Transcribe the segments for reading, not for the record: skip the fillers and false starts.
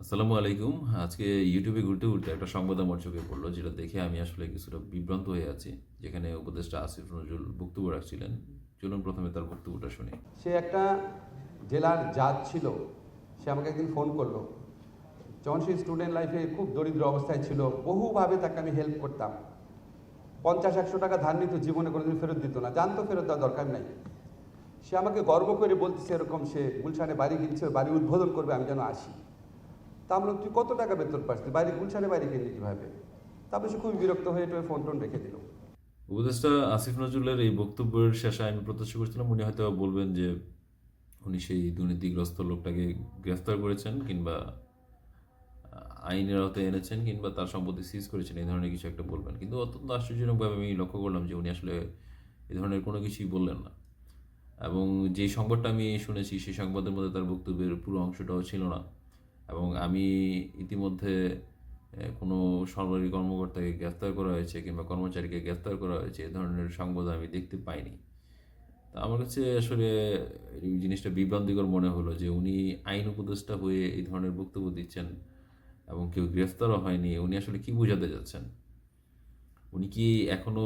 আসসালামু আলাইকুম। আজকে ইউটিউবে ঘুরতে, ঘুরতে একটা সংবাদ আমার চোখে পড়লো, যেটা দেখে আমি আসলে কিছুটা বিভ্রান্ত হয়ে আছি। যেখানে উপদেষ্টা আসিফ নজরুল বক্তব্য রাখছিলেন। চলুন ১ম এ তার বক্তব্যটা শুনি। সে একটা জেলার জাজ ছিল। সে আমাকে একদিন ফোন করলো। যখন সে স্টুডেন্ট লাইফে খুব দরিদ্র অবস্থায় ছিল, বহুভাবে তাকে আমি হেল্প করতাম। ৫০-১০০ টাকা ধার নিত, জীবনে কোনোদিন ফেরত দিত না, জানতো ফেরত দেওয়ার দরকার নাই। সে আমাকে গর্ব করে বলতেছে এরকম, সে গুলশানে বাড়ি কিনছে, বাড়ি উদ্বোধন করবে, আমি যেন আসি। তা আমরা, তুই কত টাকা বেতন পাস? বাড়ি গুলশানে বাড়ি কিনলি কীভাবে? তারপরে সে খুবই বিরক্ত হয়ে ফোন টোন রেখে দিল। উপদেষ্টা আসিফ নজরুলের এই বক্তব্যের শেষে আমি প্রত্যাশা করছিলাম উনি হয়তো বলবেন যে উনি সেই দুর্নীতিগ্রস্ত লোকটাকে গ্রেফতার করেছেন, কিংবা আইনের আওতায় এনেছেন, কিংবা তার সম্পত্তি সিজ করেছেন, এই ধরনের কিছু একটা বলবেন। কিন্তু অত্যন্ত আশ্চর্যজনকভাবে আমি লক্ষ্য করলাম যে উনি আসলে এ ধরনের কোনো কিছুই বললেন না। এবং যে সংবাদটা আমি শুনেছি সেই সংবাদের মধ্যে তার বক্তব্যের পুরো অংশটাও ছিল না। এবং আমি ইতিমধ্যে কোনো সরকারি কর্মকর্তাকে গ্রেফতার করা হয়েছে কিংবা কর্মচারীকে গ্রেফতার করা হয়েছে এ ধরনের সংবাদ আমি দেখতে পাইনি। তা আমার কাছে আসলে এই জিনিসটা বিভ্রান্তিকর মনে হলো যে উনি আইন উপদেষ্টা হয়ে এই ধরনের বক্তব্য দিচ্ছেন এবং কেউ গ্রেফতারও হয়নি। উনি আসলে কি বোঝাতে যাচ্ছেন? উনি কি এখনো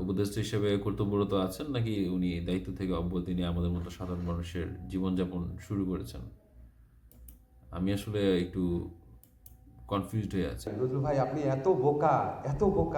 উপদেষ্টা হিসেবে কর্তব্যরত আছেন, নাকি উনি দায়িত্ব থেকে অব্যাহতি নিয়ে আমাদের মতো সাধারণ মানুষের জীবনযাপন শুরু করেছেন? আমি আসলে একটু কনফিউজড হয়ে আছি। নজরুল ভাই, আপনি এত বোকা, এত বোকা!